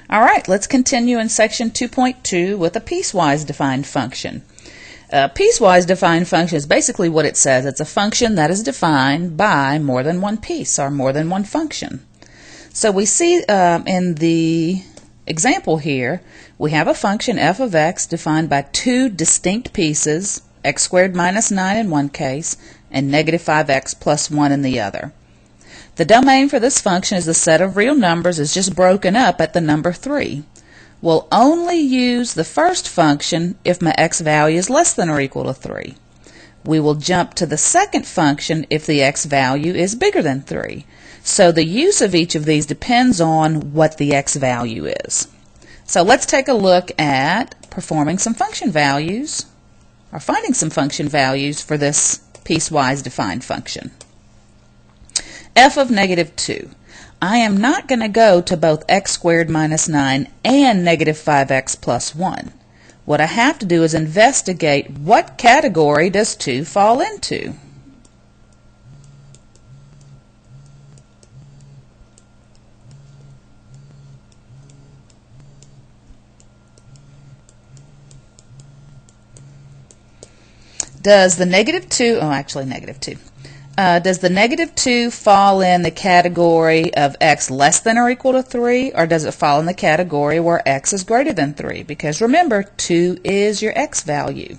All right, let's continue in section 2.2 with a piecewise defined function. A piecewise defined function is basically what it says. It's a function that is defined by more than one piece or more than one function. So we see in the example here, we have a function f of x defined by two distinct pieces, x squared minus 9 in one case and negative 5x plus 1 in the other. The domain for this function is the set of real numbers is just broken up at the number 3. We'll only use the first function if my x value is less than or equal to 3. We will jump to the second function if the x value is bigger than 3. So the use of each of these depends on what the x value is. So let's take a look at performing some function values, or finding some function values for this piecewise defined function. F of negative 2. I am not going to go to both x squared minus 9 and negative 5x plus 1. What I have to do is investigate what category does 2 fall into. Does the negative 2, does the negative 2 fall in the category of x less than or equal to 3, or does it fall in the category where x is greater than 3? Because remember, 2 is your x value.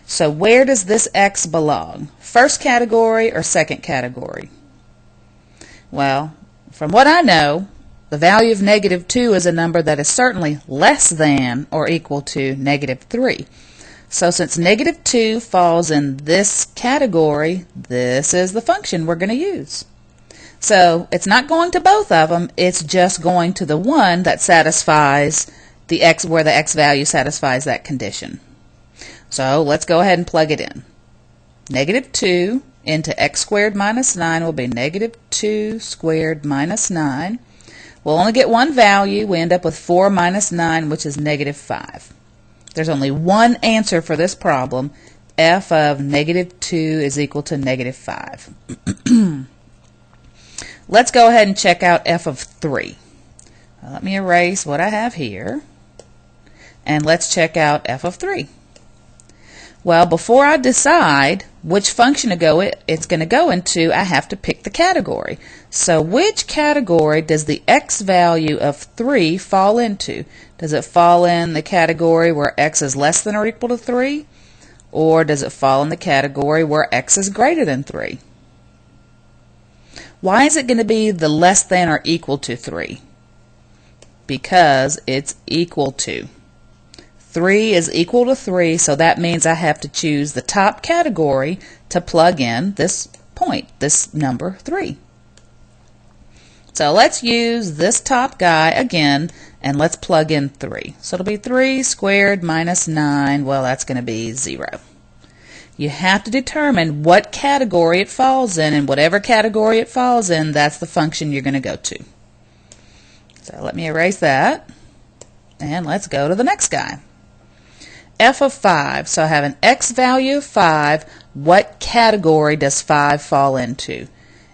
So where does this x belong? First category or second category? Well, from what I know, the value of negative 2 is a number that is certainly less than or equal to negative 3. So since negative 2 falls in this category, this is the function we're going to use. So it's not going to both of them, it's just going to the one that satisfies the x, where the x value satisfies that condition. So let's go ahead and plug it in. Negative 2 into x squared minus 9 will be negative 2 squared minus 9. We'll only get one value. We end up with 4 minus 9, which is negative 5. There's only one answer for this problem. F of negative 2 is equal to negative 5. Let's go ahead and check out f of 3. Let me erase what I have here. And let's check out f of 3. Well, before I decide which function it's going to go into, I have to pick the category. So which category does the x value of 3 fall into? Does it fall in the category where x is less than or equal to 3? Or does it fall in the category where x is greater than 3? Why is it going to be the less than or equal to 3? Because it's equal to. 3 is equal to 3, so that means I have to choose the top category to plug in this point, this number 3. So let's use this top guy again, and let's plug in 3. So it'll be 3 squared minus 9, well, that's going to be 0. You have to determine what category it falls in, and whatever category it falls in, that's the function you're going to go to. So let me erase that, and let's go to the next guy. F of 5. So I have an x value of 5. What category does 5 fall into?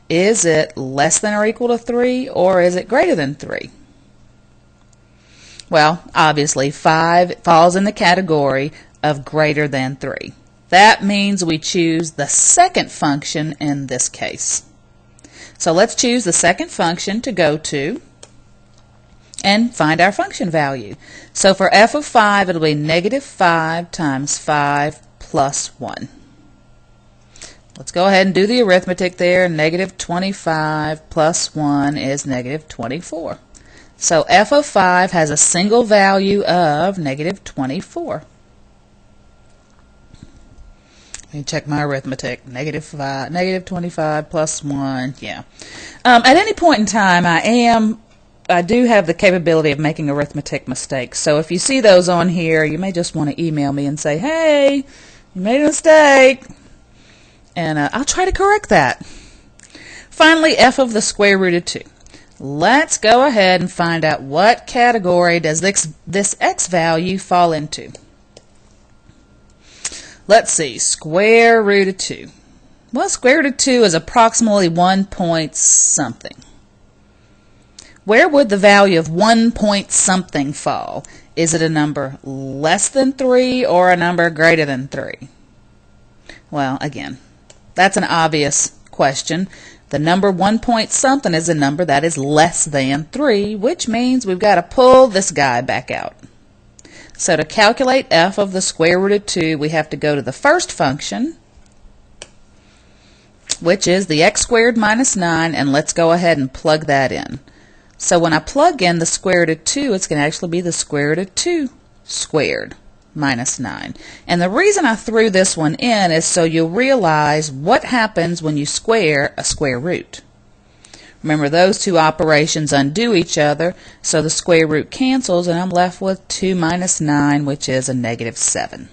Is it less than or equal to 3, or is it greater than 3? Well, obviously 5 falls in the category of greater than 3. That means we choose the second function in this case. So let's choose the second function to go to and find our function value. So for f of 5, it'll be negative 5 times 5 plus 1. Let's go ahead and do the arithmetic there. Negative 25 plus 1 is negative 24. So f of 5 has a single value of negative 24. Let me check my arithmetic. Negative 25 plus 1, yeah. At any point in time, I do have the capability of making arithmetic mistakes. So if you see those on here, you may just want to email me and say, hey, you made a mistake. And I'll try to correct that. Finally, f of the square root of 2. Let's go ahead and find out what category does this x value fall into. Let's see, square root of 2. Well, square root of 2 is approximately 1 point something. where would the value of 1 point something fall? Is it a number less than 3 or a number greater than 3? Well, again, that's an obvious question. The number 1 point something is a number that is less than 3, which means we've got to pull this guy back out. So to calculate f of the square root of 2, we have to go to the first function, which is the x squared minus 9, and let's go ahead and plug that in. So when I plug in the square root of 2, it's going to actually be the square root of 2 squared minus 9. And the reason I threw this one in is so you'll realize what happens when you square a square root. Remember, those two operations undo each other, so the square root cancels, and I'm left with 2 minus 9, which is a negative 7.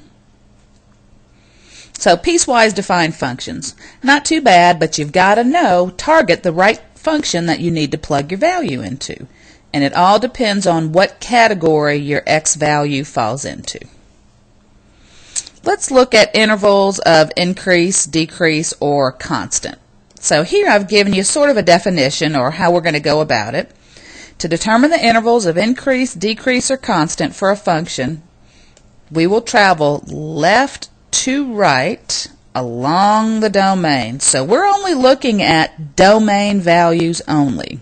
So piecewise defined functions. Not too bad, but you've got to target the right function that you need to plug your value into. And it all depends on what category your x value falls into. Let's look at intervals of increase, decrease, or constant. So here I've given you sort of a definition or how we're going to go about it. To determine the intervals of increase, decrease, or constant for a function, we will travel left to right along the domain. So we're only looking at domain values only.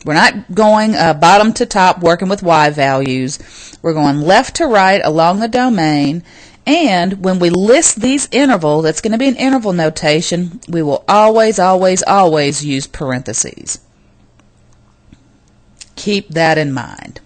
We're not going bottom to top working with y values. We're going left to right along the domain, and when we list these intervals, it's going to be an interval notation. We will always, always, always use parentheses. Keep that in mind.